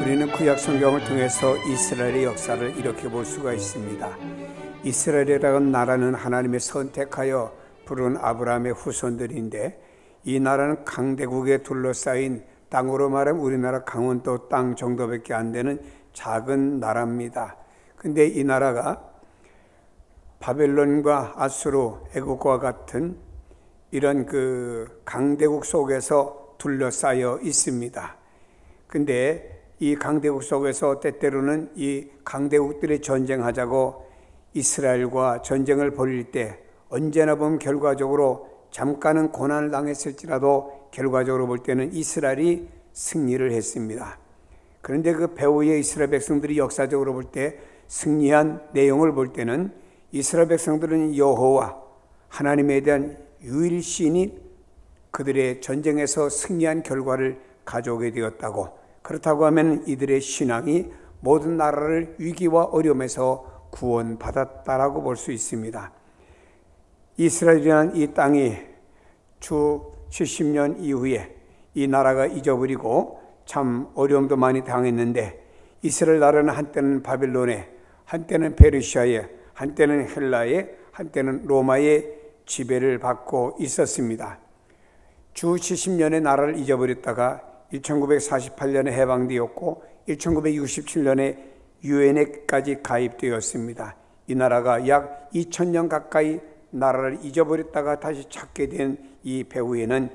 우리는 구약 성경을 통해서 이스라엘의 역사를 이렇게 볼 수가 있습니다. 이스라엘이라는 나라는 하나님의 선택하여 부른 아브라함의 후손들인데, 이 나라는 강대국에 둘러싸인, 땅으로 말하면 우리나라 강원도 땅 정도밖에 안 되는 작은 나라입니다. 근데 이 나라가 바벨론과 아수르, 애국과 같은 이런 강대국 속에서 둘러싸여 있습니다. 근데 이 강대국 속에서 때때로는 이 강대국들이 전쟁하자고 이스라엘과 전쟁을 벌일 때 언제나 보면 결과적으로 잠깐은 고난을 당했을지라도 결과적으로 볼 때는 이스라엘이 승리를 했습니다. 그런데 그 배후의 이스라엘 백성들이 역사적으로 볼 때 승리한 내용을 볼 때는 이스라엘 백성들은 여호와 하나님에 대한 유일신이 그들의 전쟁에서 승리한 결과를 가져오게 되었다고, 그렇다고 하면 이들의 신앙이 모든 나라를 위기와 어려움에서 구원받았다라고 볼 수 있습니다. 이스라엘이라는 이 땅이 주 70년 이후에 이 나라가 잊어버리고 참 어려움도 많이 당했는데, 이스라엘 나라는 한때는 바벨론에, 한때는 페르시아에, 한때는 헬라에, 한때는 로마의 지배를 받고 있었습니다. 주 70년의 나라를 잊어버렸다가 1948년에 해방되었고 1967년에 유엔에까지 가입되었습니다. 이 나라가 약 2000년 가까이 나라를 잊어버렸다가 다시 찾게 된 이 배후에는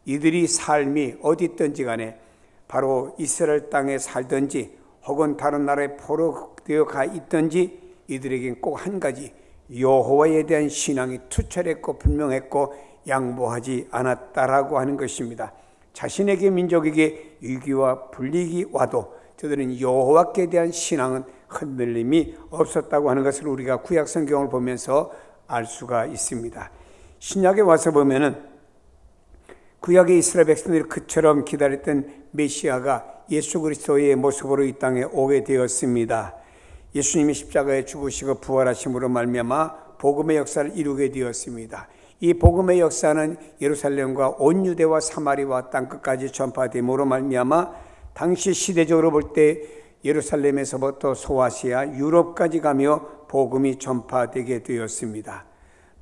이들이 삶이 어디 있든지 간에 바로 이스라엘 땅에 살든지 혹은 다른 나라에 포로되어 가 있든지 이들에겐 꼭 한 가지, 여호와에 대한 신앙이 투철했고 분명했고 양보하지 않았다라고 하는 것입니다. 자신에게 민족에게 위기와 불리기 와도 저들은 여호와께 대한 신앙은 흔들림이 없었다고 하는 것을 우리가 구약 성경을 보면서 알 수가 있습니다. 신약에 와서 보면은 구약의 이스라엘 백성들이 그처럼 기다렸던 메시아가 예수 그리스도의 모습으로 이 땅에 오게 되었습니다. 예수님이 십자가에 죽으시고 부활하심으로 말미암아 복음의 역사를 이루게 되었습니다. 이 복음의 역사는 예루살렘과 온 유대와 사마리아와 땅끝까지 전파됨으로 말미암아 당시 시대적으로 볼 때 예루살렘에서부터 소아시아, 유럽까지 가며 복음이 전파되게 되었습니다.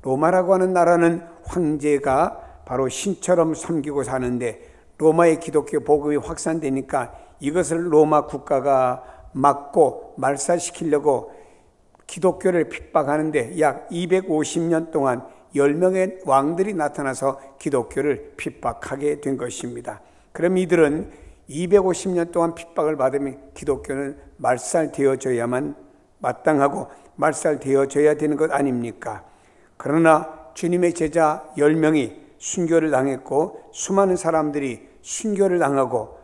로마라고 하는 나라는 황제가 바로 신처럼 섬기고 사는데, 로마의 기독교 복음이 확산되니까 이것을 로마 국가가 막고 말살시키려고 기독교를 핍박하는데 약 250년 동안 10명의 왕들이 나타나서 기독교를 핍박하게 된 것입니다. 그럼 이들은 250년 동안 핍박을 받으면 기독교는 말살되어져야만 마땅하고 말살되어져야 되는 것 아닙니까? 그러나 주님의 제자 10명이 순교를 당했고 수많은 사람들이 순교를 당하고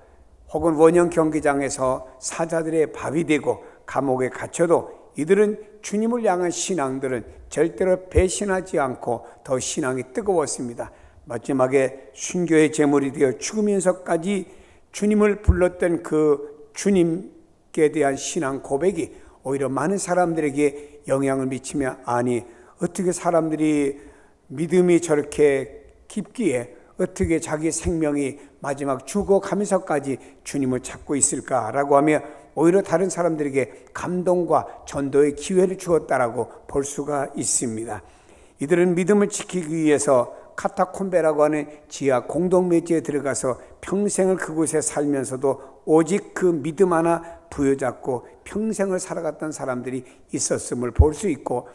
혹은 원형 경기장에서 사자들의 밥이 되고 감옥에 갇혀도 이들은 주님을 향한 신앙들은 절대로 배신하지 않고 더 신앙이 뜨거웠습니다. 마지막에 순교의 제물이 되어 죽으면서까지 주님을 불렀던 그 주님께 대한 신앙 고백이 오히려 많은 사람들에게 영향을 미치며, 아니 어떻게 사람들이 믿음이 저렇게 깊기에 어떻게 자기 생명이 마지막 죽어가면서까지 주님을 찾고 있을까라고 하며 오히려 다른 사람들에게 감동과 전도의 기회를 주었다라고 볼 수가 있습니다. 이들은 믿음을 지키기 위해서 카타콤베라고 하는 지하 공동묘지에 들어가서 평생을 그곳에 살면서도 오직 그 믿음 하나 부여잡고 평생을 살아갔던 사람들이 있었음을 볼 수 있고,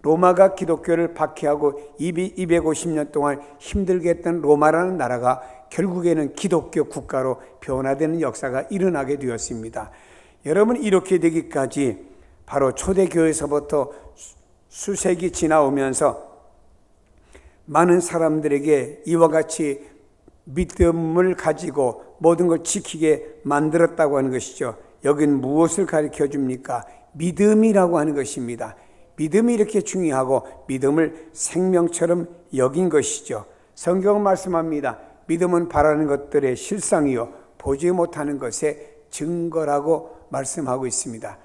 로마가 기독교를 박해하고 250년 동안 힘들게 했던 로마라는 나라가 결국에는 기독교 국가로 변화되는 역사가 일어나게 되었습니다. 여러분, 이렇게 되기까지 바로 초대교회에서부터 수세기 지나오면서 많은 사람들에게 이와 같이 믿음을 가지고 모든 걸 지키게 만들었다고 하는 것이죠. 여긴 무엇을 가르쳐 줍니까? 믿음이라고 하는 것입니다. 믿음이 이렇게 중요하고 믿음을 생명처럼 여긴 것이죠. 성경은 말씀합니다. 믿음은 바라는 것들의 실상이요 보지 못하는 것의 증거라고 말씀하고 있습니다.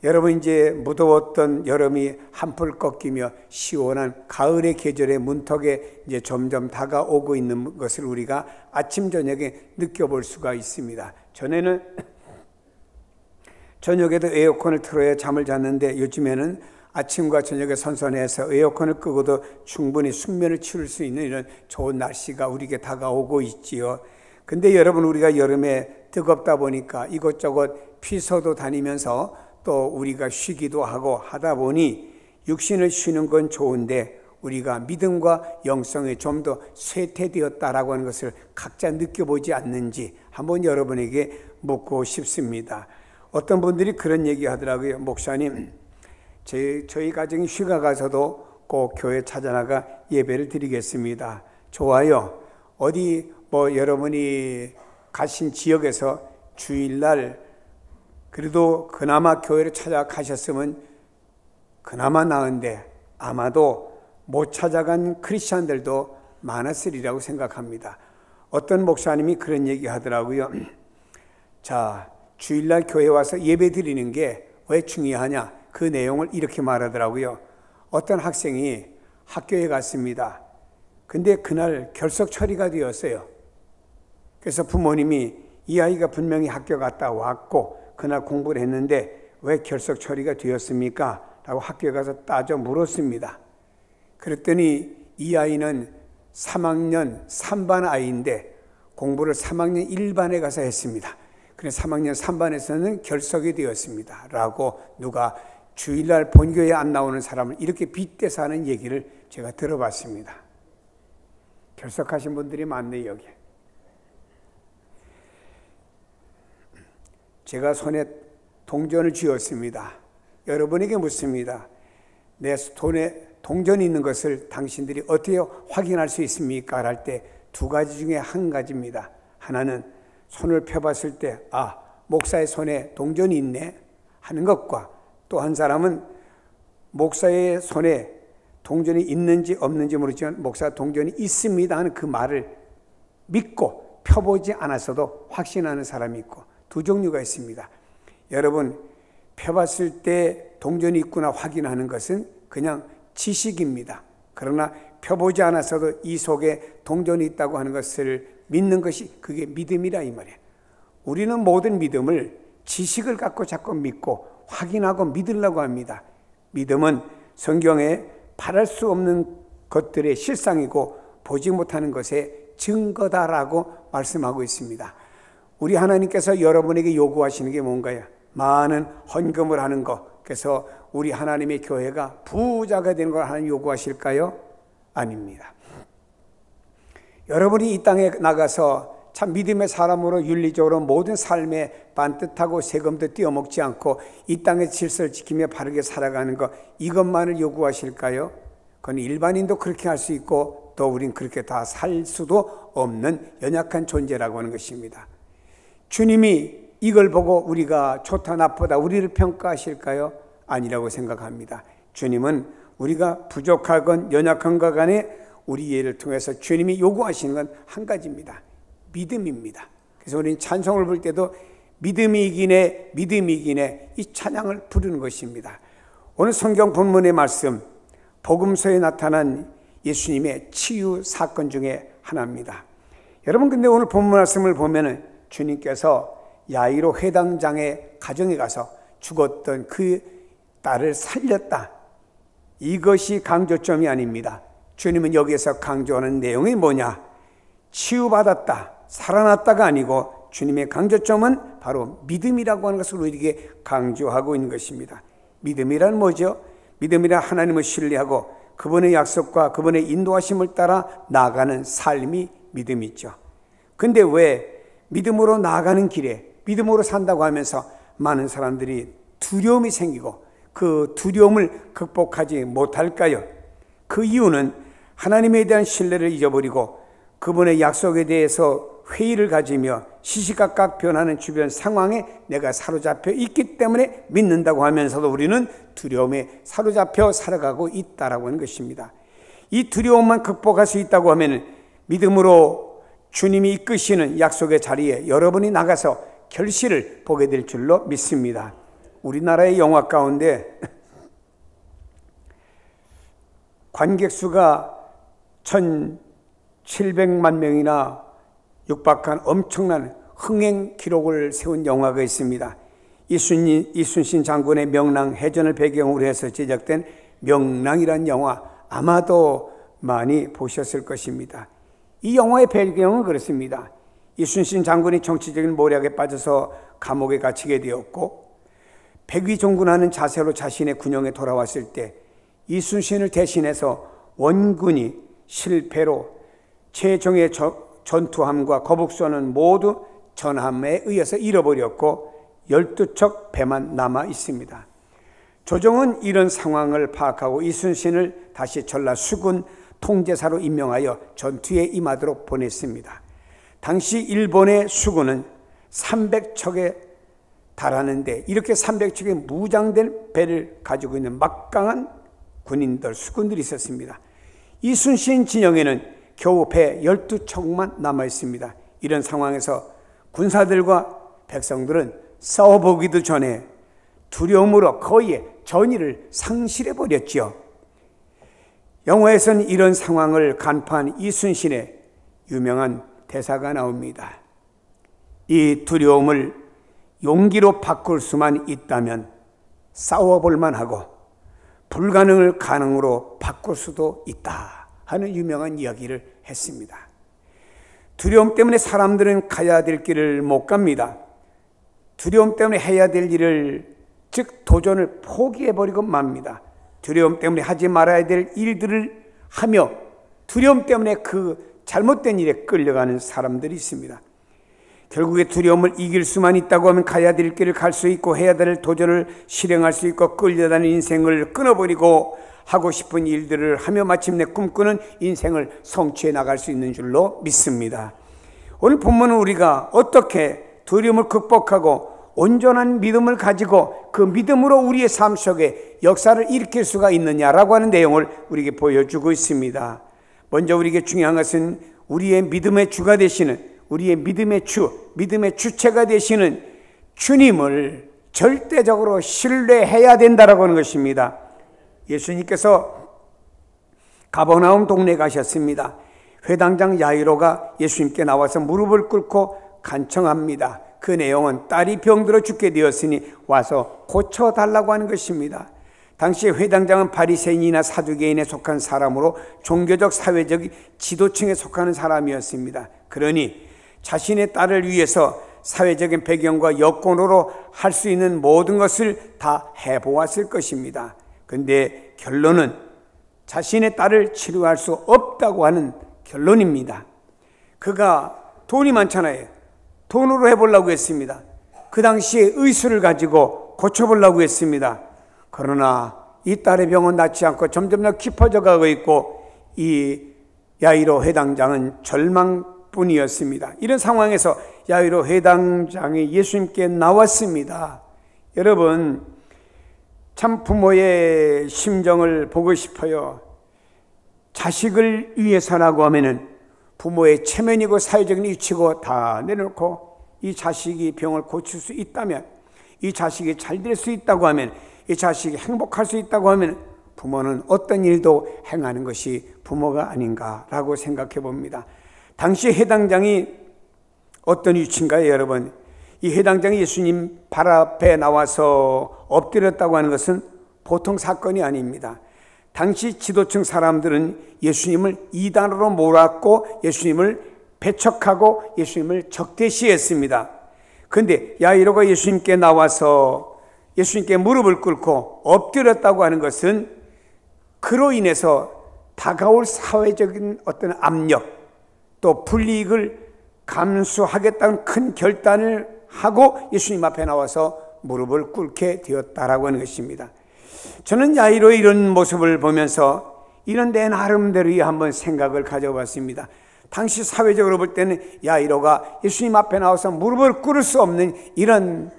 여러분, 이제 무더웠던 여름이 한풀 꺾이며 시원한 가을의 계절의 문턱에 이제 점점 다가오고 있는 것을 우리가 아침 저녁에 느껴볼 수가 있습니다. 전에는 저녁에도 에어컨을 틀어야 잠을 잤는데 요즘에는 아침과 저녁에 선선해서 에어컨을 끄고도 충분히 숙면을 치를 수 있는 이런 좋은 날씨가 우리에게 다가오고 있지요. 근데 여러분, 우리가 여름에 뜨겁다 보니까 이것저것 피서도 다니면서 또 우리가 쉬기도 하고 하다 보니 육신을 쉬는 건 좋은데 우리가 믿음과 영성에 좀 더 쇠퇴되었다라고 하는 것을 각자 느껴보지 않는지 한번 여러분에게 묻고 싶습니다. 어떤 분들이 그런 얘기 하더라고요. 목사님, 저희 가정이 휴가 가서도 꼭 교회 찾아나가 예배를 드리겠습니다. 좋아요. 어디 여러분이 가신 지역에서 주일날 그래도 그나마 교회를 찾아가셨으면 그나마 나은데 아마도 못 찾아간 크리스찬들도 많았으리라고 생각합니다. 어떤 목사님이 그런 얘기 하더라고요. 자, 주일날 교회 와서 예배 드리는 게 왜 중요하냐? 그 내용을 이렇게 말하더라고요. 어떤 학생이 학교에 갔습니다. 근데 그날 결석 처리가 되었어요. 그래서 부모님이 이 아이가 분명히 학교 갔다 왔고 그날 공부를 했는데 왜 결석 처리가 되었습니까? 라고 학교에 가서 따져 물었습니다. 그랬더니 이 아이는 3학년 3반 아이인데 공부를 3학년 1반에 가서 했습니다. 그래서 3학년 3반에서는 결석이 되었습니다. 라고 누가 주일날 본교회에 안 나오는 사람을 이렇게 빗대서 하는 얘기를 제가 들어봤습니다. 결석하신 분들이 많네요, 여기. 제가 손에 동전을 쥐었습니다. 여러분에게 묻습니다. 내 손에 동전이 있는 것을 당신들이 어떻게 확인할 수 있습니까? 할 때 두 가지 중에 한 가지입니다. 하나는 손을 펴봤을 때 목사의 손에 동전이 있네 하는 것과 또 한 사람은 목사의 손에 동전이 있는지 없는지 모르지만 목사 동전이 있습니다 하는 그 말을 믿고 펴보지 않았어도 확신하는 사람이 있고 두 종류가 있습니다. 여러분, 펴봤을 때 동전이 있구나 확인하는 것은 그냥 지식입니다. 그러나 펴보지 않았어도 이 속에 동전이 있다고 하는 것을 믿는 것이 그게 믿음이라 이 말이에요. 우리는 모든 믿음을 지식을 갖고 자꾸 믿고 확인하고 믿으려고 합니다. 믿음은 성경에 바랄 수 없는 것들의 실상이고 보지 못하는 것의 증거다라고 말씀하고 있습니다. 우리 하나님께서 여러분에게 요구하시는 게 뭔가요? 많은 헌금을 하는 것. 그래서 우리 하나님의 교회가 부자가 되는 걸 하나님 요구하실까요? 아닙니다. 여러분이 이 땅에 나가서 참 믿음의 사람으로 윤리적으로 모든 삶에 반듯하고 세금도 떼어먹지 않고 이 땅의 질서를 지키며 바르게 살아가는 것, 이것만을 요구하실까요? 그건 일반인도 그렇게 할 수 있고 또 우린 그렇게 다 살 수도 없는 연약한 존재라고 하는 것입니다. 주님이 이걸 보고 우리가 좋다 나쁘다 우리를 평가하실까요? 아니라고 생각합니다. 주님은 우리가 부족하건 연약한 것 간에 우리 예를 통해서 주님이 요구하시는 건 한 가지입니다. 믿음입니다. 그래서 우리는 찬송을 부를 때도 믿음이 이기네 믿음이 이기네 이 찬양을 부르는 것입니다. 오늘 성경 본문의 말씀 복음서에 나타난 예수님의 치유 사건 중에 하나입니다. 여러분, 근데 오늘 본문 말씀을 보면은 주님께서 야이로 회당장의 가정에 가서 죽었던 그 딸을 살렸다. 이것이 강조점이 아닙니다. 주님은 여기에서 강조하는 내용이 뭐냐? 치유받았다, 살아났다가 아니고 주님의 강조점은 바로 믿음이라고 하는 것을 우리에게 강조하고 있는 것입니다. 믿음이란 뭐죠? 믿음이란 하나님을 신뢰하고 그분의 약속과 그분의 인도하심을 따라 나아가는 삶이 믿음이죠. 근데 왜 믿음으로 나아가는 길에 믿음으로 산다고 하면서 많은 사람들이 두려움이 생기고 그 두려움을 극복하지 못할까요? 그 이유는 하나님에 대한 신뢰를 잊어버리고 그분의 약속에 대해서 회의를 가지며 시시각각 변하는 주변 상황에 내가 사로잡혀 있기 때문에 믿는다고 하면서도 우리는 두려움에 사로잡혀 살아가고 있다라고 하는 것입니다. 이 두려움만 극복할 수 있다고 하면 믿음으로 주님이 이끄시는 약속의 자리에 여러분이 나가서 결실을 보게 될 줄로 믿습니다. 우리나라의 영화 가운데 관객 수가 1,700만 명이나 육박한 엄청난 흥행 기록을 세운 영화가 있습니다. 이순신 장군의 명랑 해전을 배경으로 해서 제작된 명랑이란 영화, 아마도 많이 보셨을 것입니다. 이 영화의 배경은 그렇습니다. 이순신 장군이 정치적인 모략에 빠져서 감옥에 갇히게 되었고, 백위종군하는 자세로 자신의 군영에 돌아왔을 때 이순신을 대신해서 원군이 실패로 최종의 전투함과 거북선은 모두 전함에 의해서 잃어버렸고 12척 배만 남아 있습니다. 조정은 이런 상황을 파악하고 이순신을 다시 전라 수군 통제사로 임명하여 전투에 임하도록 보냈습니다. 당시 일본의 수군은 300척에 달하는데, 이렇게 300척의 무장된 배를 가지고 있는 막강한 군인들, 수군들이 있었습니다. 이순신 진영에는 겨우 배 12척만 남아 있습니다. 이런 상황에서 군사들과 백성들은 싸워보기도 전에 두려움으로 거의 전의를 상실해버렸지요. 영화에서는 이런 상황을 간파한 이순신의 유명한 대사가 나옵니다. 이 두려움을 용기로 바꿀 수만 있다면 싸워볼만 하고 불가능을 가능으로 바꿀 수도 있다 하는 유명한 이야기를 했습니다. 두려움 때문에 사람들은 가야 될 길을 못 갑니다. 두려움 때문에 해야 될 일을, 즉 도전을 포기해버리고 맙니다. 두려움 때문에 하지 말아야 될 일들을 하며 두려움 때문에 그 잘못된 일에 끌려가는 사람들이 있습니다. 결국에 두려움을 이길 수만 있다고 하면 가야 될 길을 갈 수 있고 해야 될 도전을 실행할 수 있고 끌려다니는 인생을 끊어버리고 하고 싶은 일들을 하며 마침내 꿈꾸는 인생을 성취해 나갈 수 있는 줄로 믿습니다. 오늘 본문은 우리가 어떻게 두려움을 극복하고 온전한 믿음을 가지고 그 믿음으로 우리의 삶 속에 역사를 일으킬 수가 있느냐라고 하는 내용을 우리에게 보여주고 있습니다. 먼저 우리에게 중요한 것은 우리의 믿음의 주가 되시는, 우리의 믿음의 주, 믿음의 주체가 되시는 주님을 절대적으로 신뢰해야 된다라고 하는 것입니다. 예수님께서 가버나움 동네에 가셨습니다. 회당장 야이로가 예수님께 나와서 무릎을 꿇고 간청합니다. 그 내용은 딸이 병들어 죽게 되었으니 와서 고쳐달라고 하는 것입니다. 당시 회당장은 바리새인이나 사두개인에 속한 사람으로 종교적 사회적 지도층에 속하는 사람이었습니다. 그러니 자신의 딸을 위해서 사회적인 배경과 여건으로 할 수 있는 모든 것을 다 해보았을 것입니다. 그런데 결론은 자신의 딸을 치료할 수 없다고 하는 결론입니다. 그가 돈이 많잖아요. 돈으로 해보려고 했습니다. 그 당시에 의술을 가지고 고쳐보려고 했습니다. 그러나 이 딸의 병은 낫지 않고 점점 더 깊어져 가고 있고 이 야이로 회당장은 절망뿐이었습니다. 이런 상황에서 야이로 회당장이 예수님께 나왔습니다. 여러분, 참 부모의 심정을 보고 싶어요. 자식을 위해서라고 하면은 부모의 체면이고 사회적인 위치고 다 내놓고 이 자식이 병을 고칠 수 있다면, 이 자식이 잘 될 수 있다고 하면, 이 자식이 행복할 수 있다고 하면 부모는 어떤 일도 행하는 것이 부모가 아닌가라고 생각해 봅니다. 당시 회당장이 어떤 위치인가요, 여러분? 이 회당장이 예수님 발 앞에 나와서 엎드렸다고 하는 것은 보통 사건이 아닙니다. 당시 지도층 사람들은 예수님을 이단으로 몰았고 예수님을 배척하고 예수님을 적대시했습니다. 그런데 야이로가 예수님께 나와서 예수님께 무릎을 꿇고 엎드렸다고 하는 것은 그로 인해서 다가올 사회적인 어떤 압력, 또 불이익을 감수하겠다는 큰 결단을 하고 예수님 앞에 나와서 무릎을 꿇게 되었다라고 하는 것입니다. 저는 야이로의 이런 모습을 보면서 이런 내 나름대로의 한번 생각을 가져봤습니다. 당시 사회적으로 볼 때는 야이로가 예수님 앞에 나와서 무릎을 꿇을 수 없는 이런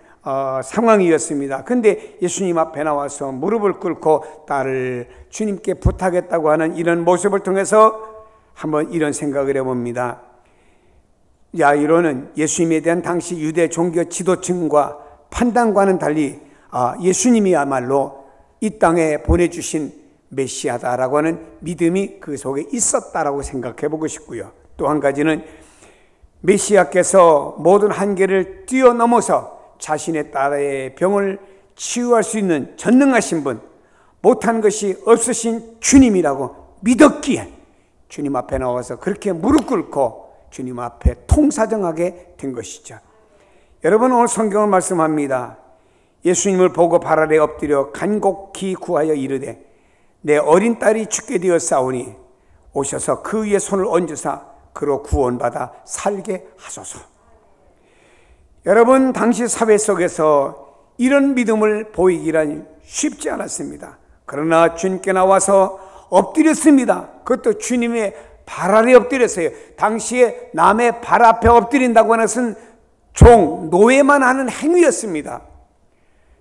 상황이었습니다. 그런데 예수님 앞에 나와서 무릎을 꿇고 딸을 주님께 부탁했다고 하는 이런 모습을 통해서 한번 이런 생각을 해봅니다. 야이로는 예수님에 대한 당시 유대 종교 지도층과 판단과는 달리 예수님이야말로 이 땅에 보내주신 메시아다라고 하는 믿음이 그 속에 있었다라고 생각해 보고 싶고요. 또 한 가지는 메시아께서 모든 한계를 뛰어넘어서 자신의 딸의 병을 치유할 수 있는 전능하신 분, 못한 것이 없으신 주님이라고 믿었기에 주님 앞에 나와서 그렇게 무릎 꿇고 주님 앞에 통사정하게 된 것이죠. 여러분, 오늘 성경은 말씀합니다. 예수님을 보고 발 아래 엎드려 간곡히 구하여 이르되 내 어린 딸이 죽게 되었사오니 오셔서 그 위에 손을 얹으사 그로 구원받아 살게 하소서. 여러분, 당시 사회 속에서 이런 믿음을 보이기란 쉽지 않았습니다. 그러나 주님께 나와서 엎드렸습니다. 그것도 주님의 발 아래 엎드렸어요. 당시에 남의 발 앞에 엎드린다고 하는 것은 종, 노예만 하는 행위였습니다.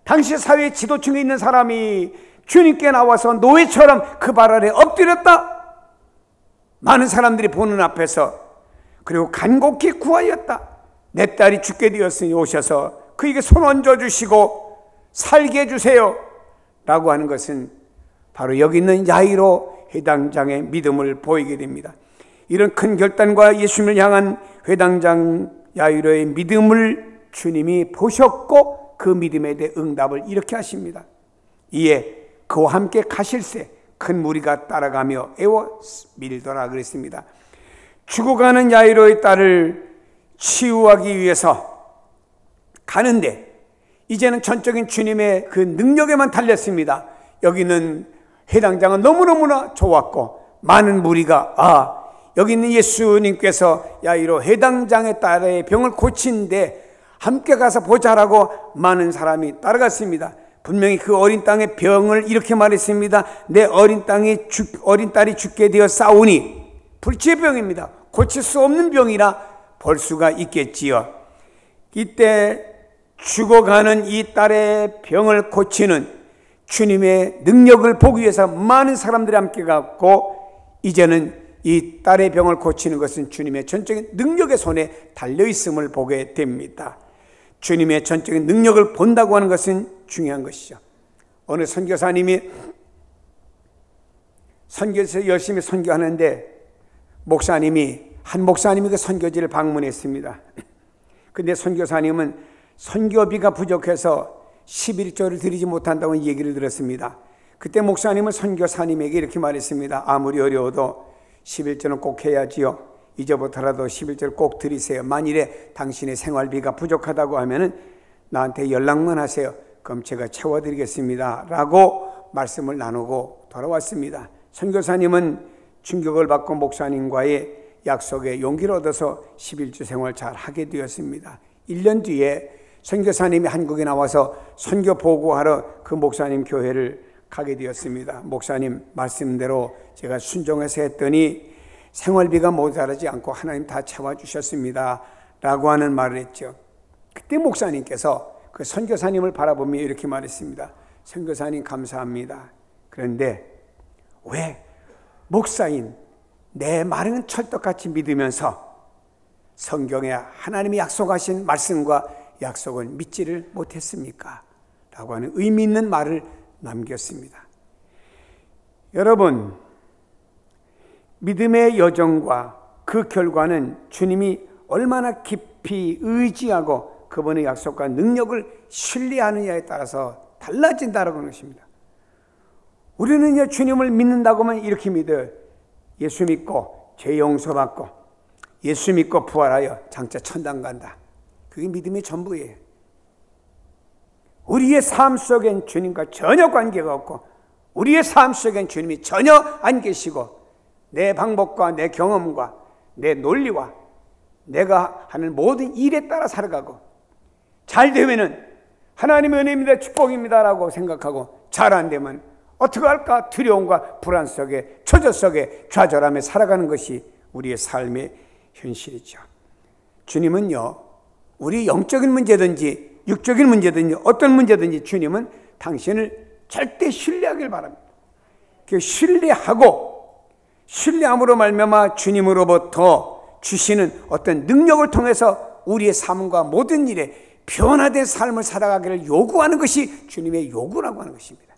당시 사회 지도층에 있는 사람이 주님께 나와서 노예처럼 그 발 아래 엎드렸다. 많은 사람들이 보는 앞에서, 그리고 간곡히 구하였다. 내 딸이 죽게 되었으니 오셔서 그에게 손 얹어주시고 살게 해주세요 라고 하는 것은 바로 여기 있는 야이로 회당장의 믿음을 보이게 됩니다. 이런 큰 결단과 예수님을 향한 회당장 야이로의 믿음을 주님이 보셨고 그 믿음에 대해 응답을 이렇게 하십니다. 이에 그와 함께 가실새 큰 무리가 따라가며 애워 밀더라 그랬습니다. 죽어가는 야이로의 딸을 치유하기 위해서 가는데 이제는 전적인 주님의 그 능력에만 달렸습니다. 여기는 회당장은 너무너무나 좋았고 많은 무리가 여기 있는 예수님께서 야이로 회당장의 딸의 병을 고친데 함께 가서 보자라고 많은 사람이 따라갔습니다. 분명히 그 어린 땅의 병을 이렇게 말했습니다. 내 어린 딸이 죽게 되어 싸우니, 불치의 병입니다. 고칠 수 없는 병이라 볼 수가 있겠지요. 이때 죽어가는 이 딸의 병을 고치는 주님의 능력을 보기 위해서 많은 사람들이 함께 갔고, 이제는 이 딸의 병을 고치는 것은 주님의 전적인 능력의 손에 달려있음을 보게 됩니다. 주님의 전적인 능력을 본다고 하는 것은 중요한 것이죠. 어느 선교사님이 선교에서 열심히 선교하는데 한 목사님이 그 선교지를 방문했습니다. 근데 선교사님은 선교비가 부족해서 11조를 드리지 못한다고 얘기를 들었습니다. 그때 목사님은 선교사님에게 이렇게 말했습니다. 아무리 어려워도 11조는 꼭 해야지요. 이제부터라도 11조를 꼭 드리세요. 만일에 당신의 생활비가 부족하다고 하면은 나한테 연락만 하세요. 그럼 제가 채워드리겠습니다 라고 말씀을 나누고 돌아왔습니다. 선교사님은 충격을 받고 목사님과의 약속에 용기를 얻어서 11조 생활 잘 하게 되었습니다. 1년 뒤에 선교사님이 한국에 나와서 선교 보고하러 그 목사님 교회를 가게 되었습니다. 목사님 말씀대로 제가 순종해서 했더니 생활비가 모자라지 않고 하나님 다 채워주셨습니다 라고 하는 말을 했죠. 그때 목사님께서 그 선교사님을 바라보며 이렇게 말했습니다. 선교사님 감사합니다. 그런데 왜 목사인 내 말은 철떡같이 믿으면서 성경에 하나님이 약속하신 말씀과 약속을 믿지를 못했습니까? 라고 하는 의미 있는 말을 남겼습니다. 여러분, 믿음의 여정과 그 결과는 주님이 얼마나 깊이 의지하고 그분의 약속과 능력을 신뢰하느냐에 따라서 달라진다는 것입니다. 우리는 이제 주님을 믿는다고만 이렇게 믿어요. 예수 믿고 죄 용서받고 예수 믿고 부활하여 장차 천당 간다. 그게 믿음의 전부예요. 우리의 삶 속엔 주님과 전혀 관계가 없고 우리의 삶 속엔 주님이 전혀 안 계시고 내 방법과 내 경험과 내 논리와 내가 하는 모든 일에 따라 살아가고 잘 되면은 하나님의 은혜입니다, 축복입니다라고 생각하고 잘 안 되면 어떻게 할까 두려움과 불안 속에 초조 속에 좌절하며 살아가는 것이 우리의 삶의 현실이죠. 주님은요, 우리 영적인 문제든지 육적인 문제든지 어떤 문제든지 주님은 당신을 절대 신뢰하길 바랍니다. 그 신뢰함으로 말미암아 주님으로부터 주시는 어떤 능력을 통해서 우리의 삶과 모든 일에 변화된 삶을 살아가기를 요구하는 것이 주님의 요구라고 하는 것입니다.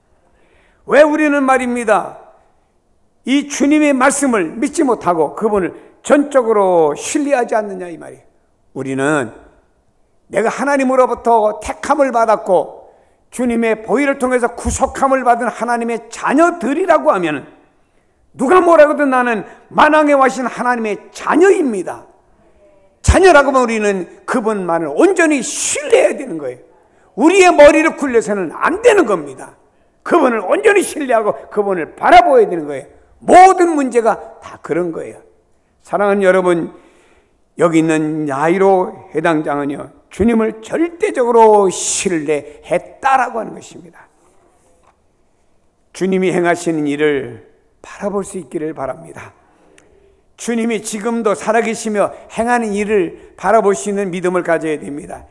왜 우리는 말입니다, 이 주님의 말씀을 믿지 못하고 그분을 전적으로 신뢰하지 않느냐 이 말이에요. 우리는 내가 하나님으로부터 택함을 받았고 주님의 보혈을 통해서 구속함을 받은 하나님의 자녀들이라고 하면 누가 뭐라고든 나는 만왕에 와신 하나님의 자녀입니다. 자녀라고 하면 우리는 그분만을 온전히 신뢰해야 되는 거예요. 우리의 머리를 굴려서는 안 되는 겁니다. 그분을 온전히 신뢰하고 그분을 바라보아야 되는 거예요. 모든 문제가 다 그런 거예요. 사랑하는 여러분, 여기 있는 야이로 회당장은요, 주님을 절대적으로 신뢰했다라고 하는 것입니다. 주님이 행하시는 일을 바라볼 수 있기를 바랍니다. 주님이 지금도 살아계시며 행하는 일을 바라볼 수 있는 믿음을 가져야 됩니다.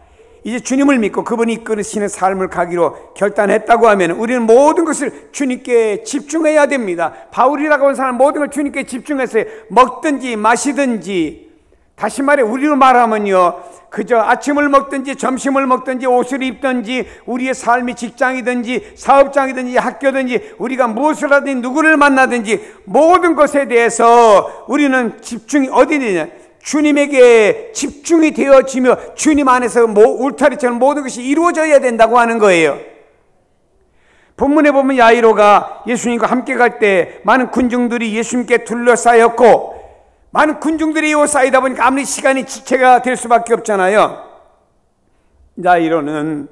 이제 주님을 믿고 그분이 이끌으시는 삶을 가기로 결단했다고 하면 우리는 모든 것을 주님께 집중해야 됩니다. 바울이라고 하는 사람은 모든 걸 주님께 집중해서 먹든지 마시든지, 다시 말해 우리로 말하면요, 그저 아침을 먹든지 점심을 먹든지 옷을 입든지 우리의 삶이 직장이든지 사업장이든지 학교든지 우리가 무엇을 하든지 누구를 만나든지 모든 것에 대해서 우리는 집중이 어디냐, 주님에게 집중이 되어지며 주님 안에서 울타리처럼 모든 것이 이루어져야 된다고 하는 거예요. 본문에 보면 야이로가 예수님과 함께 갈 때 많은 군중들이 예수님께 둘러싸였고, 많은 군중들이 쌓이다 보니까 아무리 시간이 지체가 될 수밖에 없잖아요. 야이로는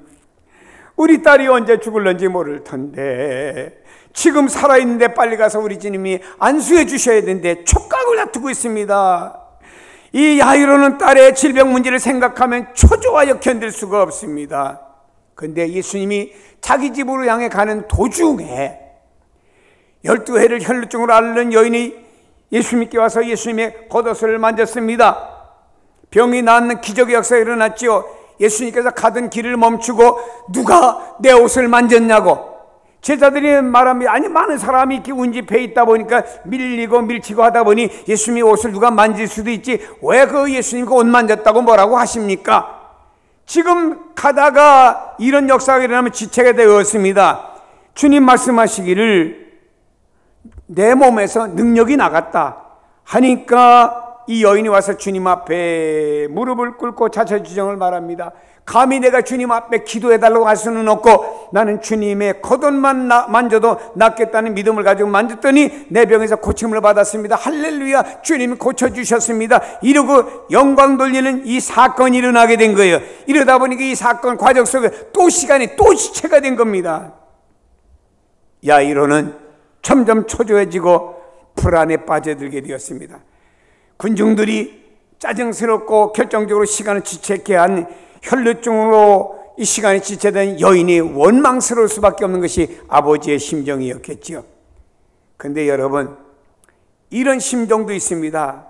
우리 딸이 언제 죽을런지 모를 텐데 지금 살아있는데 빨리 가서 우리 주님이 안수해 주셔야 되는데 촉각을 다투고 있습니다. 이 야이로는 딸의 질병 문제를 생각하면 초조하여 견딜 수가 없습니다. 그런데 예수님이 자기 집으로 향해 가는 도중에 12해를 혈루증으로 앓는 여인이 예수님께 와서 예수님의 겉옷을 만졌습니다. 병이 낫는 기적의 역사가 일어났지요. 예수님께서 가던 길을 멈추고 누가 내 옷을 만졌냐고 제자들이 말합니다. 아니, 많은 사람이 이렇게 운집해 있다 보니까 밀리고 밀치고 하다 보니 예수님의 옷을 누가 만질 수도 있지 왜 그 예수님 그 옷 만졌다고 뭐라고 하십니까? 지금 가다가 이런 역사가 일어나면 지체가 되었습니다. 주님 말씀하시기를 내 몸에서 능력이 나갔다 하니까 이 여인이 와서 주님 앞에 무릎을 꿇고 자처지정을 말합니다. 감히 내가 주님 앞에 기도해달라고 할 수는 없고 나는 주님의 겉옷만 만져도 낫겠다는 믿음을 가지고 만졌더니 내 병에서 고침을 받았습니다. 할렐루야, 주님이 고쳐주셨습니다. 이러고 영광 돌리는 이 사건이 일어나게 된 거예요. 이러다 보니까 이 사건 과정 속에 또 시간이 또 지체가 된 겁니다. 야이로는 점점 초조해지고 불안에 빠져들게 되었습니다. 군중들이 짜증스럽고 결정적으로 시간을 지체케 한 혈루증으로 이 시간이 지체된 여인이 원망스러울 수밖에 없는 것이 아버지의 심정이었겠지요. 그런데 여러분, 이런 심정도 있습니다.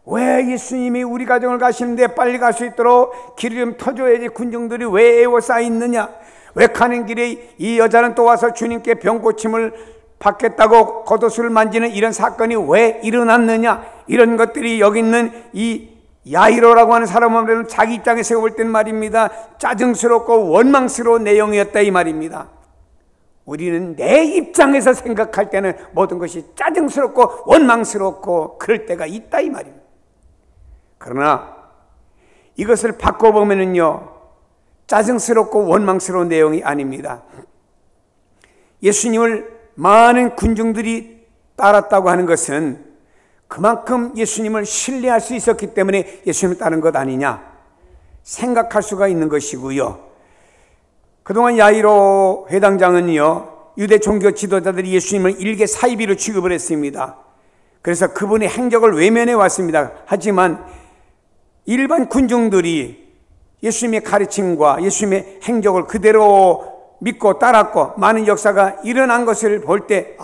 왜 예수님이 우리 가정을 가시는데 빨리 갈 수 있도록 길을 좀 터줘야지 군중들이 왜 에워싸 있느냐, 왜 가는 길에 이 여자는 또 와서 주님께 병 고침을 받겠다고 겉옷을 만지는 이런 사건이 왜 일어났느냐, 이런 것들이 여기 있는 이 야이로라고 하는 사람은 자기 입장에서 볼 땐 말입니다, 짜증스럽고 원망스러운 내용이었다 이 말입니다. 우리는 내 입장에서 생각할 때는 모든 것이 짜증스럽고 원망스럽고 그럴 때가 있다 이 말입니다. 그러나 이것을 바꿔보면은요, 짜증스럽고 원망스러운 내용이 아닙니다. 예수님을 많은 군중들이 따랐다고 하는 것은 그만큼 예수님을 신뢰할 수 있었기 때문에 예수님을 따른 것 아니냐 생각할 수가 있는 것이고요. 그동안 야이로 회당장은요, 유대 종교 지도자들이 예수님을 일개 사이비로 취급을 했습니다. 그래서 그분의 행적을 외면해 왔습니다. 하지만 일반 군중들이 예수님의 가르침과 예수님의 행적을 그대로 믿고 따랐고 많은 역사가 일어난 것을 볼 때,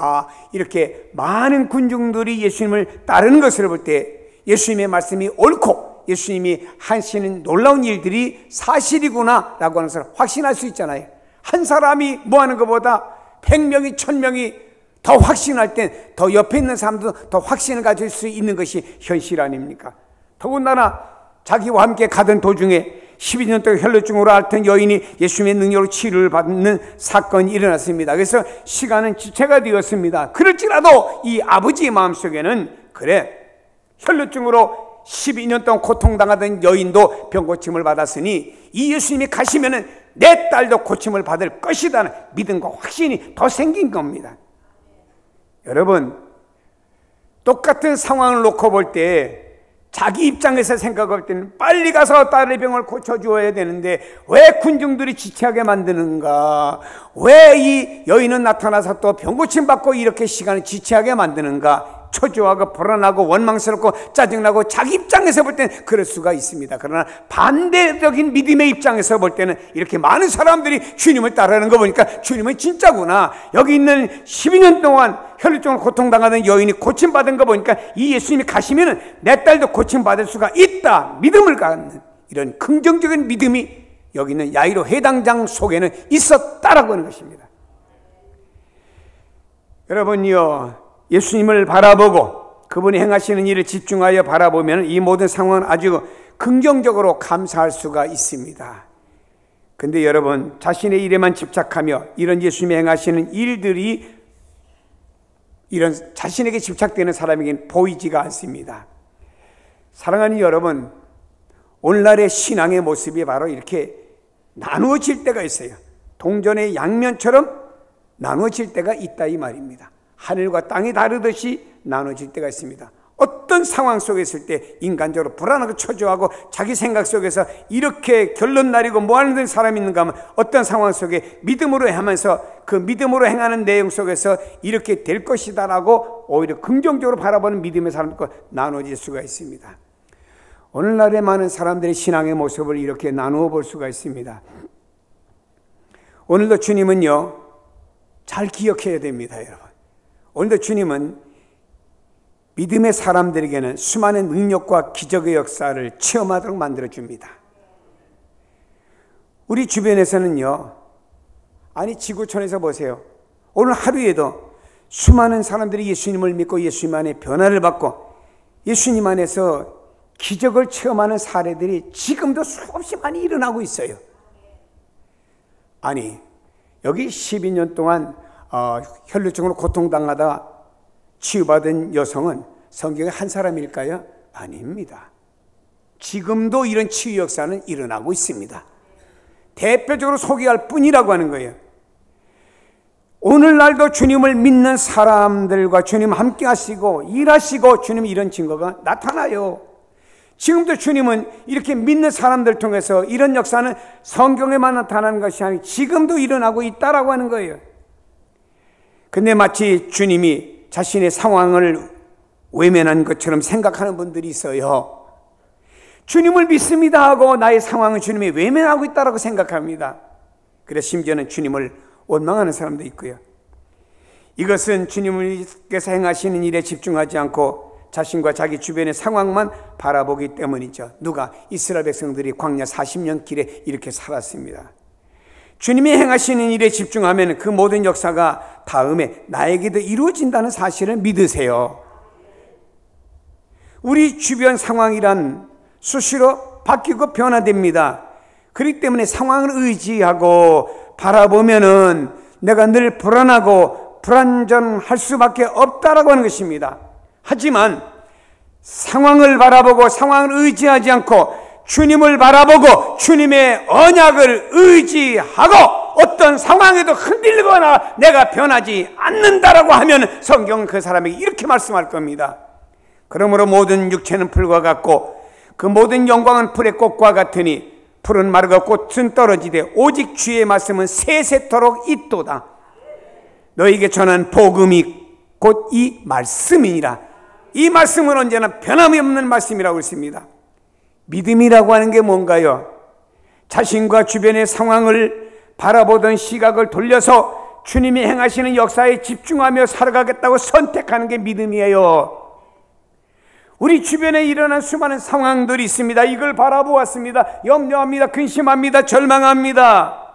이렇게 많은 군중들이 예수님을 따르는 것을 볼 때 예수님의 말씀이 옳고 예수님이 하시는 놀라운 일들이 사실이구나 라고 하는 것을 확신할 수 있잖아요. 한 사람이 뭐 하는 것보다 100명이 1000명이 더 확신할 땐 더 옆에 있는 사람도 더 확신을 가질 수 있는 것이 현실 아닙니까? 더군다나 자기와 함께 가던 도중에 12년 동안 혈루증으로 앓던 여인이 예수님의 능력으로 치료를 받는 사건이 일어났습니다. 그래서 시간은 지체가 되었습니다. 그럴지라도 이 아버지의 마음속에는 그래, 혈루증으로 12년 동안 고통당하던 여인도 병고침을 받았으니 이 예수님이 가시면은 내 딸도 고침을 받을 것이라는 믿음과 확신이 더 생긴 겁니다. 여러분, 똑같은 상황을 놓고 볼 때 자기 입장에서 생각할 때는 빨리 가서 딸의 병을 고쳐주어야 되는데 왜 군중들이 지체하게 만드는가? 왜 이 여인은 나타나서 또 병고침 받고 이렇게 시간을 지체하게 만드는가? 초조하고 불안하고 원망스럽고 짜증나고 자기 입장에서 볼 때는 그럴 수가 있습니다. 그러나 반대적인 믿음의 입장에서 볼 때는 이렇게 많은 사람들이 주님을 따르는 거 보니까 주님은 진짜구나. 여기 있는 12년 동안 혈루증으로 고통당하던 여인이 고침받은 거 보니까 이 예수님이 가시면 내 딸도 고침받을 수가 있다. 믿음을 갖는 이런 긍정적인 믿음이 여기 있는 야이로 회당장 속에는 있었다라고 하는 것입니다. 여러분요, 예수님을 바라보고 그분이 행하시는 일을 집중하여 바라보면 이 모든 상황은 아주 긍정적으로 감사할 수가 있습니다. 근데 여러분, 자신의 일에만 집착하며 이런 예수님이 행하시는 일들이 이런 자신에게 집착되는 사람에게는 보이지가 않습니다. 사랑하는 여러분, 오늘날의 신앙의 모습이 바로 이렇게 나누어질 때가 있어요. 동전의 양면처럼 나누어질 때가 있다 이 말입니다. 하늘과 땅이 다르듯이 나눠질 때가 있습니다. 어떤 상황 속에 있을 때 인간적으로 불안하고 초조하고 자기 생각 속에서 이렇게 결론 나리고 뭐하는 사람이 있는가 하면 어떤 상황 속에 믿음으로 하면서 그 믿음으로 행하는 내용 속에서 이렇게 될 것이다라고 오히려 긍정적으로 바라보는 믿음의 사람과 나눠질 수가 있습니다. 오늘날의 많은 사람들의 신앙의 모습을 이렇게 나누어 볼 수가 있습니다. 오늘도 주님은요, 잘 기억해야 됩니다, 여러분. 오늘도 주님은 믿음의 사람들에게는 수많은 능력과 기적의 역사를 체험하도록 만들어줍니다. 우리 주변에서는요, 아니 지구촌에서 보세요. 오늘 하루에도 수많은 사람들이 예수님을 믿고 예수님 안에 변화를 받고 예수님 안에서 기적을 체험하는 사례들이 지금도 수없이 많이 일어나고 있어요. 아니, 여기 12년 동안 혈루증으로 고통당하다 치유받은 여성은 성경에 한 사람일까요? 아닙니다. 지금도 이런 치유 역사는 일어나고 있습니다. 대표적으로 소개할 뿐이라고 하는 거예요. 오늘날도 주님을 믿는 사람들과 주님 함께 하시고 일하시고 주님 이런 증거가 나타나요. 지금도 주님은 이렇게 믿는 사람들 통해서 이런 역사는 성경에만 나타나는 것이 아니고 지금도 일어나고 있다라고 하는 거예요. 근데 마치 주님이 자신의 상황을 외면한 것처럼 생각하는 분들이 있어요. 주님을 믿습니다 하고 나의 상황을 주님이 외면하고 있다고 생각합니다. 그래서 심지어는 주님을 원망하는 사람도 있고요. 이것은 주님께서 행하시는 일에 집중하지 않고 자신과 자기 주변의 상황만 바라보기 때문이죠. 누가? 이스라엘 백성들이 광야 40년 길에 이렇게 살았습니다. 주님이 행하시는 일에 집중하면 그 모든 역사가 다음에 나에게도 이루어진다는 사실을 믿으세요. 우리 주변 상황이란 수시로 바뀌고 변화됩니다. 그렇기 때문에 상황을 의지하고 바라보면은 내가 늘 불안하고 불안전할 수밖에 없다라고 하는 것입니다. 하지만 상황을 바라보고 상황을 의지하지 않고 주님을 바라보고 주님의 언약을 의지하고 어떤 상황에도 흔들리거나 내가 변하지 않는다라고 하면 성경은 그 사람에게 이렇게 말씀할 겁니다. 그러므로 모든 육체는 풀과 같고 그 모든 영광은 풀의 꽃과 같으니 풀은 마르고 꽃은 떨어지되 오직 주의 말씀은 세세토록 있도다. 너에게 전한 복음이 곧 이 말씀이니라. 이 말씀은 언제나 변함이 없는 말씀이라고 했습니다. 믿음이라고 하는 게 뭔가요? 자신과 주변의 상황을 바라보던 시각을 돌려서 주님이 행하시는 역사에 집중하며 살아가겠다고 선택하는 게 믿음이에요. 우리 주변에 일어난 수많은 상황들이 있습니다. 이걸 바라보았습니다. 염려합니다. 근심합니다. 절망합니다.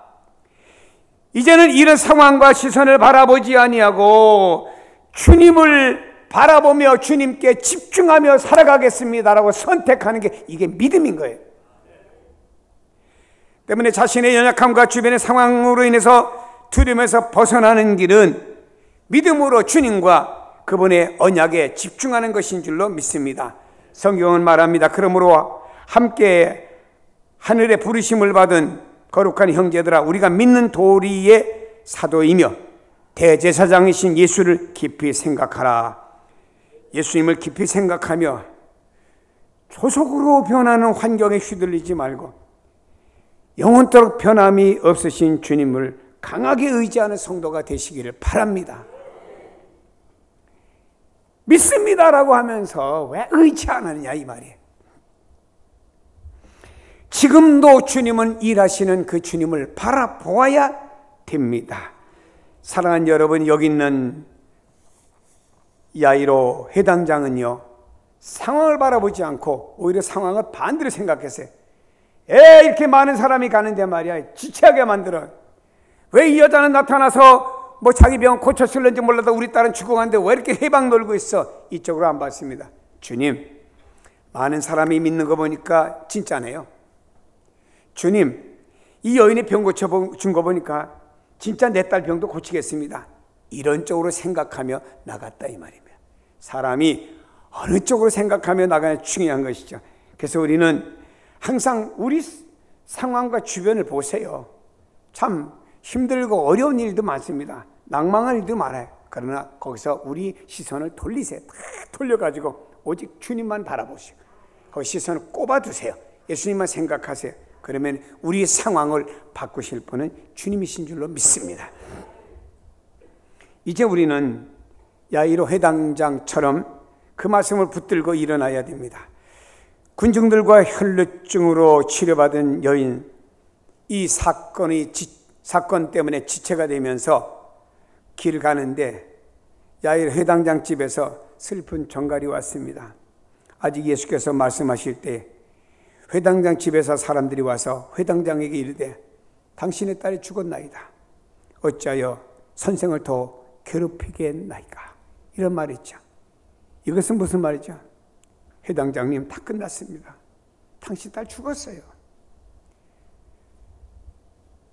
이제는 이런 상황과 시선을 바라보지 아니하고 주님을 바라보며 주님께 집중하며 살아가겠습니다라고 선택하는 게 이게 믿음인 거예요. 때문에 자신의 연약함과 주변의 상황으로 인해서 두려움에서 벗어나는 길은 믿음으로 주님과 그분의 언약에 집중하는 것인 줄로 믿습니다. 성경은 말합니다. 그러므로 함께 하늘의 부르심을 받은 거룩한 형제들아, 우리가 믿는 도리의 사도이며 대제사장이신 예수를 깊이 생각하라. 예수님을 깊이 생각하며 조속으로 변하는 환경에 휘둘리지 말고 영원토록 변함이 없으신 주님을 강하게 의지하는 성도가 되시기를 바랍니다. 믿습니다라고 하면서 왜 의지 안 하느냐 이 말이에요. 지금도 주님은 일하시는 그 주님을 바라보아야 됩니다. 사랑하는 여러분, 여기 있는 야이로 회당장은요, 상황을 바라보지 않고 오히려 상황을 반대로 생각했어요. 이렇게 많은 사람이 가는데 말이야, 지체하게 만들어. 왜 이 여자는 나타나서 뭐 자기 병 고쳤을는지 몰라도 우리 딸은 죽어가는데 왜 이렇게 해방 놀고 있어? 이쪽으로 안 봤습니다. 주님, 많은 사람이 믿는 거 보니까 진짜네요. 주님, 이 여인의 병 고쳐준 거 보니까 진짜 내 딸 병도 고치겠습니다. 이런 쪽으로 생각하며 나갔다 이 말입니다. 사람이 어느 쪽으로 생각하며 나가냐 중요한 것이죠. 그래서 우리는 항상 우리 상황과 주변을 보세요. 참 힘들고 어려운 일도 많습니다. 낭망할 일도 많아요. 그러나 거기서 우리 시선을 돌리세요. 다 돌려가지고 오직 주님만 바라보시고 거기 시선을 꼽아두세요. 예수님만 생각하세요. 그러면 우리 상황을 바꾸실 분은 주님이신 줄로 믿습니다. 이제 우리는 야이로 회당장처럼 그 말씀을 붙들고 일어나야 됩니다. 군중들과 혈루증으로 치료받은 여인, 이 사건 때문에 지체가 되면서 길 가는데 야이로 회당장 집에서 슬픈 전갈이 왔습니다. 아직 예수께서 말씀하실 때 회당장 집에서 사람들이 와서 회당장에게 이르되 당신의 딸이 죽었나이다. 어찌하여 선생을 더 괴롭히게 했나이까. 이런 말이 있죠. 이것은 무슨 말이죠? 회당장님, 다 끝났습니다. 당신 딸 죽었어요.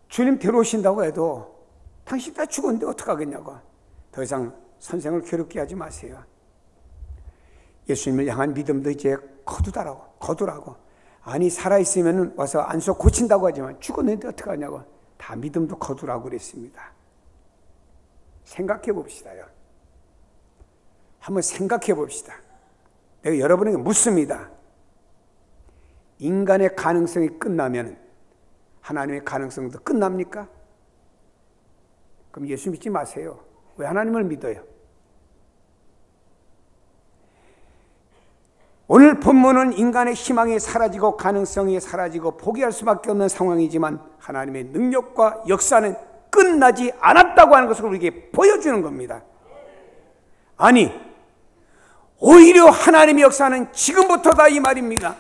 주님 데려오신다고 해도 당신 딸 죽었는데 어떡하겠냐고. 더 이상 선생을 괴롭게 하지 마세요. 예수님을 향한 믿음도 이제 거두라고. 아니 살아있으면 와서 안수 고친다고 하지만 죽었는데 어떡하냐고. 다 믿음도 거두라고 그랬습니다. 생각해 봅시다요. 한번 생각해 봅시다. 내가 여러분에게 묻습니다. 인간의 가능성이 끝나면 하나님의 가능성도 끝납니까? 그럼 예수 믿지 마세요. 왜 하나님을 믿어요? 오늘 본문은 인간의 희망이 사라지고 가능성이 사라지고 포기할 수밖에 없는 상황이지만 하나님의 능력과 역사는 끝나지 않았다고 하는 것을 우리에게 보여주는 겁니다. 아니, 오히려 하나님의 역사는 지금부터다 이 말입니다.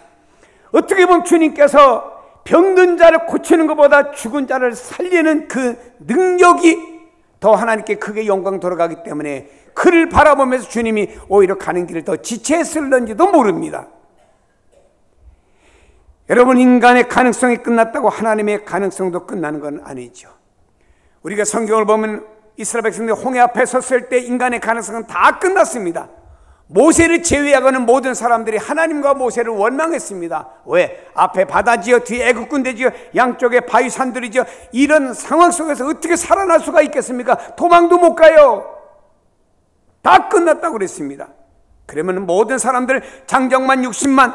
어떻게 보면 주님께서 병든 자를 고치는 것보다 죽은 자를 살리는 그 능력이 더 하나님께 크게 영광 돌아가기 때문에 그를 바라보면서 주님이 오히려 가는 길을 더 지체했을는지도 모릅니다. 여러분, 인간의 가능성이 끝났다고 하나님의 가능성도 끝나는 건 아니죠. 우리가 성경을 보면 이스라엘 백성들이 홍해 앞에 섰을 때 인간의 가능성은 다 끝났습니다. 모세를 제외하고는 모든 사람들이 하나님과 모세를 원망했습니다. 왜? 앞에 바다지요, 뒤에 애국군대지요, 양쪽에 바위산들이죠. 이런 상황 속에서 어떻게 살아날 수가 있겠습니까? 도망도 못 가요. 다 끝났다고 그랬습니다. 그러면 모든 사람들 장정만 60만,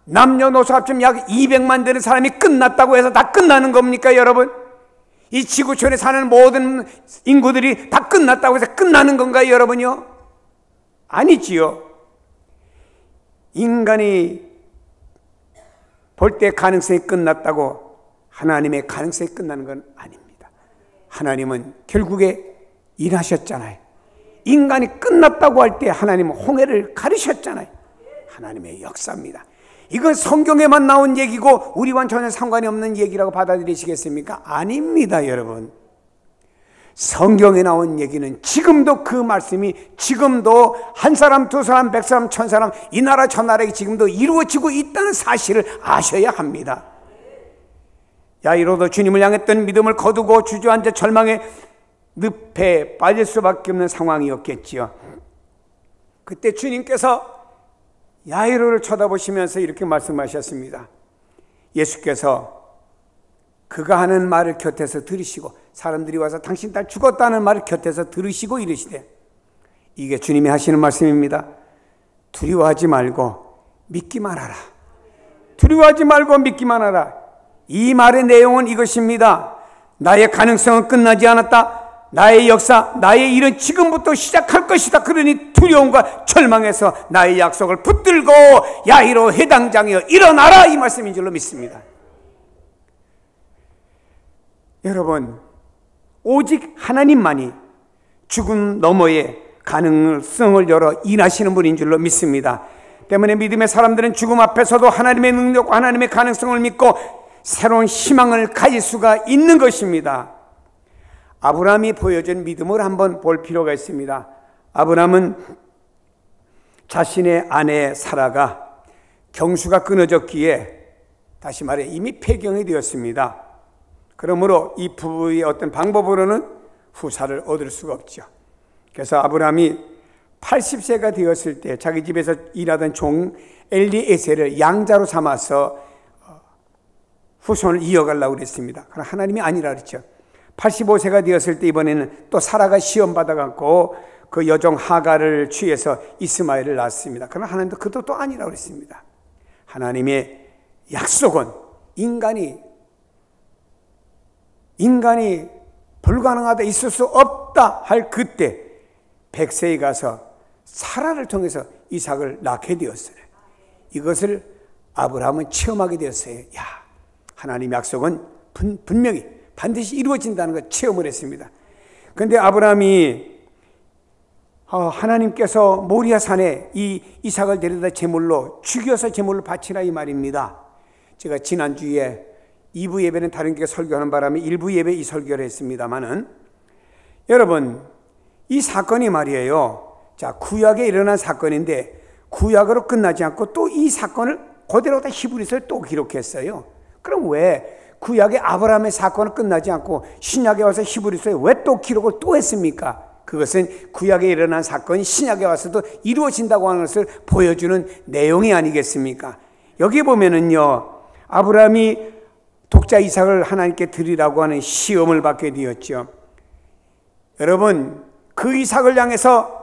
남녀노소 합치면 약 200만 되는 사람이 끝났다고 해서 다 끝나는 겁니까, 여러분? 이 지구촌에 사는 모든 인구들이 다 끝났다고 해서 끝나는 건가요, 여러분요? 아니지요. 인간이 볼 때 가능성이 끝났다고 하나님의 가능성이 끝나는 건 아닙니다. 하나님은 결국에 일하셨잖아요. 인간이 끝났다고 할 때 하나님은 홍해를 가르셨잖아요. 하나님의 역사입니다. 이건 성경에만 나온 얘기고 우리와는 전혀 상관이 없는 얘기라고 받아들이시겠습니까? 아닙니다, 여러분. 성경에 나온 얘기는 지금도 그 말씀이 지금도 한 사람, 두 사람, 100사람, 1000사람 이 나라 저 나라에 지금도 이루어지고 있다는 사실을 아셔야 합니다. 야이로도 주님을 향했던 믿음을 거두고 주저앉아 절망의 늪에 빠질 수밖에 없는 상황이었겠지요. 그때 주님께서 야이로를 쳐다보시면서 이렇게 말씀하셨습니다. 예수께서 그가 하는 말을 곁에서 들으시고, 사람들이 와서 당신 딸 죽었다는 말을 곁에서 들으시고 이르시되, 이게 주님이 하시는 말씀입니다. 두려워하지 말고 믿기만 하라. 두려워하지 말고 믿기만 하라. 이 말의 내용은 이것입니다. 나의 가능성은 끝나지 않았다. 나의 역사, 나의 일은 지금부터 시작할 것이다. 그러니 두려움과 절망에서 나의 약속을 붙들고 야이로 해당장이여 일어나라, 이 말씀인 줄로 믿습니다. 여러분, 오직 하나님만이 죽음 너머에 가능성을 열어 일하시는 분인 줄로 믿습니다. 때문에 믿음의 사람들은 죽음 앞에서도 하나님의 능력과 하나님의 가능성을 믿고 새로운 희망을 가질 수가 있는 것입니다. 아브라함이 보여준 믿음을 한번 볼 필요가 있습니다. 아브라함은 자신의 아내 사라가 경수가 끊어졌기에, 다시 말해 이미 폐경이 되었습니다. 그러므로 이 부부의 어떤 방법으로는 후사를 얻을 수가 없죠. 그래서 아브라함이 80세가 되었을 때 자기 집에서 일하던 종 엘리에셀을 양자로 삼아서 후손을 이어가려고 그랬습니다. 그러나 하나님이 아니라 그랬죠. 85세가 되었을 때 이번에는 또 사라가 시험받아갖고 그 여종 하가를 취해서 이스마엘을 낳았습니다. 그러나 하나님도 그것도 또 아니라고 그랬습니다. 하나님의 약속은 인간이 불가능하다, 있을 수 없다 할 그때 100세에 가서 사라를 통해서 이삭을 낳게 되었어요. 이것을 아브라함은 체험하게 되었어요. 야, 하나님의 약속은 분명히 반드시 이루어진다는 걸 체험을 했습니다. 그런데 아브라함이 하나님께서 모리아 산에 이 이삭을 데려다 제물로 죽여서 제물로 바치라, 이 말입니다. 제가 지난주에 2부 예배는 다른 게 설교하는 바람에 1부 예배 이 설교를 했습니다마는, 여러분, 이 사건이 말이에요. 자, 구약에 일어난 사건인데 구약으로 끝나지 않고 또 이 사건을 그대로 다 히브리서에 또 기록했어요. 그럼 왜 구약의 아브라함의 사건은 끝나지 않고 신약에 와서 히브리서에 왜 또 기록을 또 했습니까? 그것은 구약에 일어난 사건이 신약에 와서도 이루어진다고 하는 것을 보여주는 내용이 아니겠습니까? 여기 보면은요, 아브라함이 독자 이삭을 하나님께 드리라고 하는 시험을 받게 되었죠. 여러분, 그 이삭을 향해서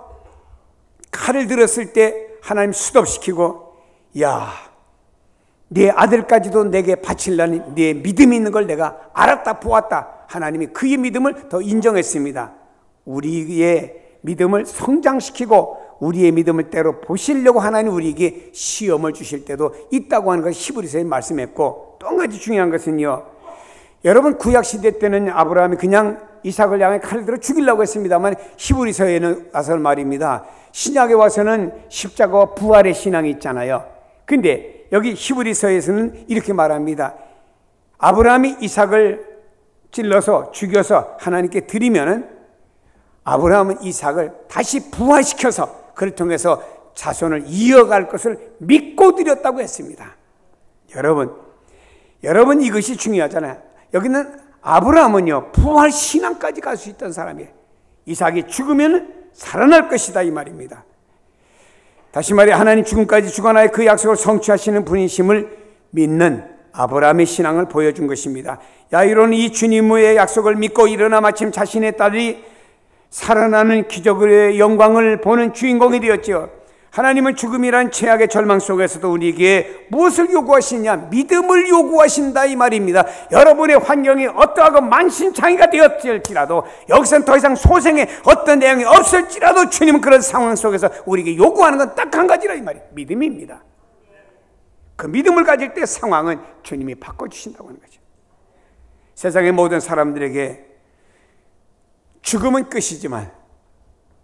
칼을 들었을 때 하나님 스톱시키고, 야, 네 아들까지도 내게 바치려니 네 믿음이 있는 걸 내가 알았다 보았다. 하나님이 그의 믿음을 더 인정했습니다. 우리의 믿음을 성장시키고 우리의 믿음을 때로 보시려고 하나님 우리에게 시험을 주실 때도 있다고 하는 것을 히브리서에 말씀했고, 또 한 가지 중요한 것은요, 여러분, 구약시대 때는 아브라함이 그냥 이삭을 향해 칼을 들어 죽이려고 했습니다만 히브리서에는 와서 말입니다, 신약에 와서는 십자가와 부활의 신앙이 있잖아요. 근데 여기 히브리서에서는 이렇게 말합니다. 아브라함이 이삭을 찔러서 죽여서 하나님께 드리면은 아브라함은 이삭을 다시 부활시켜서 그를 통해서 자손을 이어갈 것을 믿고 드렸다고 했습니다. 여러분 이것이 중요하잖아요. 여기는 아브라함은요, 부활 신앙까지 갈 수 있던 사람이에요. 이삭이 죽으면 살아날 것이다, 이 말입니다. 다시 말해 하나님 죽음까지 주관하여 그 약속을 성취하시는 분이심을 믿는 아브라함의 신앙을 보여준 것입니다. 야이로는 이 주님의 약속을 믿고 일어나 마침 자신의 딸이 살아나는 기적의 영광을 보는 주인공이 되었죠. 하나님은 죽음이란 최악의 절망 속에서도 우리에게 무엇을 요구하시냐? 믿음을 요구하신다, 이 말입니다. 여러분의 환경이 어떠하고 만신창이가 되었을지라도, 여기서는 더 이상 소생의 어떤 내용이 없을지라도 주님은 그런 상황 속에서 우리에게 요구하는 건 딱 한 가지라, 이 말이에요. 믿음입니다. 그 믿음을 가질 때 상황은 주님이 바꿔주신다고 하는 거죠. 세상의 모든 사람들에게 죽음은 끝이지만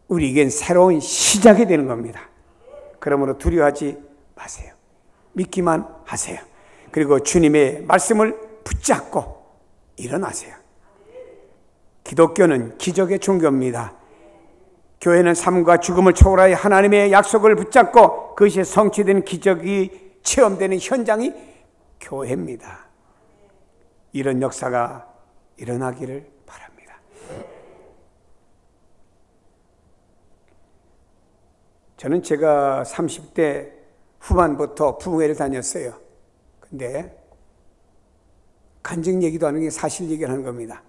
우리에겐 새로운 시작이 되는 겁니다. 그러므로 두려워하지 마세요. 믿기만 하세요. 그리고 주님의 말씀을 붙잡고 일어나세요. 기독교는 기적의 종교입니다. 교회는 삶과 죽음을 초월하여 하나님의 약속을 붙잡고 그것이 성취된 기적이 체험되는 현장이 교회입니다. 이런 역사가 일어나기를 바랍니다. 저는 제가 30대 후반부터 부흥회를 다녔어요. 근데 간증 얘기도 하는 게 사실 얘기를 하는 겁니다.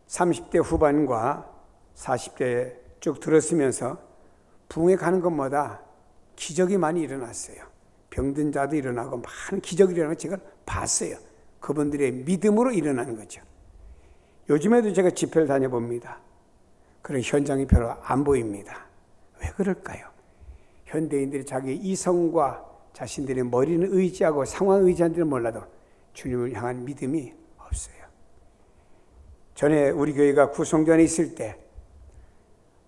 30대 후반과 40대 쭉 들었으면서 부흥회 가는 것마다 기적이 많이 일어났어요. 병든 자도 일어나고 많은 기적이 일어나는 걸 제가 봤어요. 그분들의 믿음으로 일어나는 거죠. 요즘에도 제가 집회를 다녀봅니다. 그런 현장이 별로 안 보입니다. 왜 그럴까요? 현대인들이 자기 이성과 자신들의 머리는 의지하고 상황 의지하는지는 몰라도 주님을 향한 믿음이 없어요. 전에 우리 교회가 구성전에 있을 때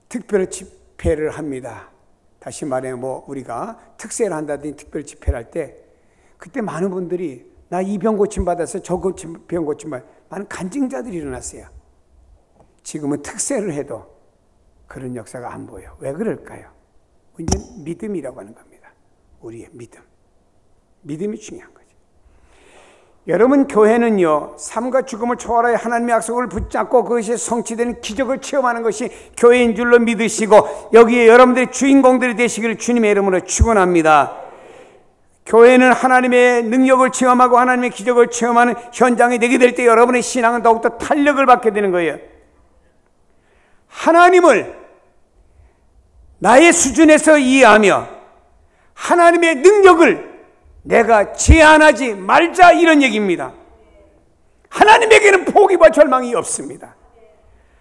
특별 집회를 합니다. 다시 말해 우리가 특세를 한다든지 특별 집회를 할 때 그때 많은 분들이 나 이 병 고침 받았어요. 저 병 고침 받았어요. 많은 간증자들이 일어났어요. 지금은 특세를 해도 그런 역사가 안 보여요. 왜 그럴까요? 문제는 믿음이라고 하는 겁니다. 우리의 믿음. 믿음이 중요한 거죠. 여러분, 교회는요, 삶과 죽음을 초월하여 하나님의 약속을 붙잡고 그것이 성취되는 기적을 체험하는 것이 교회인 줄로 믿으시고 여기에 여러분들의 주인공들이 되시기를 주님의 이름으로 축원합니다. 교회는 하나님의 능력을 체험하고 하나님의 기적을 체험하는 현장이 되게 될 때 여러분의 신앙은 더욱더 탄력을 받게 되는 거예요. 하나님을 나의 수준에서 이해하며 하나님의 능력을 내가 제한하지 말자, 이런 얘기입니다. 하나님에게는 포기와 절망이 없습니다.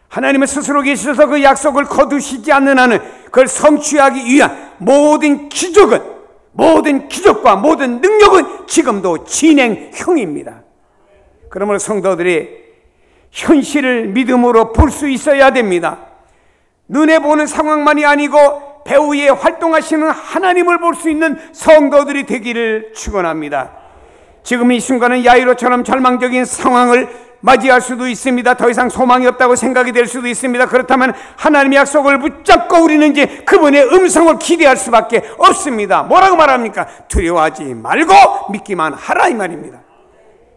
하나님은 스스로 계셔서 그 약속을 거두시지 않는 한은 그걸 성취하기 위한 모든 기적과 모든 능력은 지금도 진행형입니다. 그러므로 성도들이 현실을 믿음으로 볼 수 있어야 됩니다. 눈에 보는 상황만이 아니고 배우 위에 활동하시는 하나님을 볼 수 있는 성도들이 되기를 축원합니다. 지금 이 순간은 야이로처럼 절망적인 상황을 맞이할 수도 있습니다. 더 이상 소망이 없다고 생각이 될 수도 있습니다. 그렇다면 하나님의 약속을 붙잡고 우리는 이제 그분의 음성을 기대할 수밖에 없습니다. 뭐라고 말합니까? 두려워하지 말고 믿기만 하라, 이 말입니다.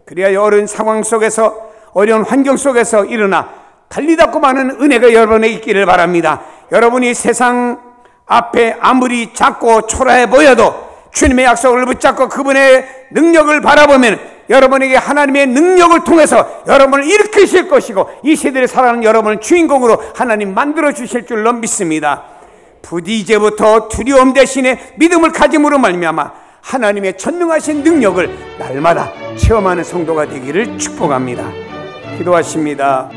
그래야 어려운 상황 속에서, 어려운 환경 속에서 일어나 달리닫고 많은 은혜가 여러분에게 있기를 바랍니다. 여러분이 세상 앞에 아무리 작고 초라해 보여도 주님의 약속을 붙잡고 그분의 능력을 바라보면 여러분에게 하나님의 능력을 통해서 여러분을 일으키실 것이고 이 세대를 살아가는 여러분을 주인공으로 하나님 만들어 주실 줄로 믿습니다. 부디 이제부터 두려움 대신에 믿음을 가짐으로 말미암아 하나님의 전능하신 능력을 날마다 체험하는 성도가 되기를 축복합니다. 기도하십니다.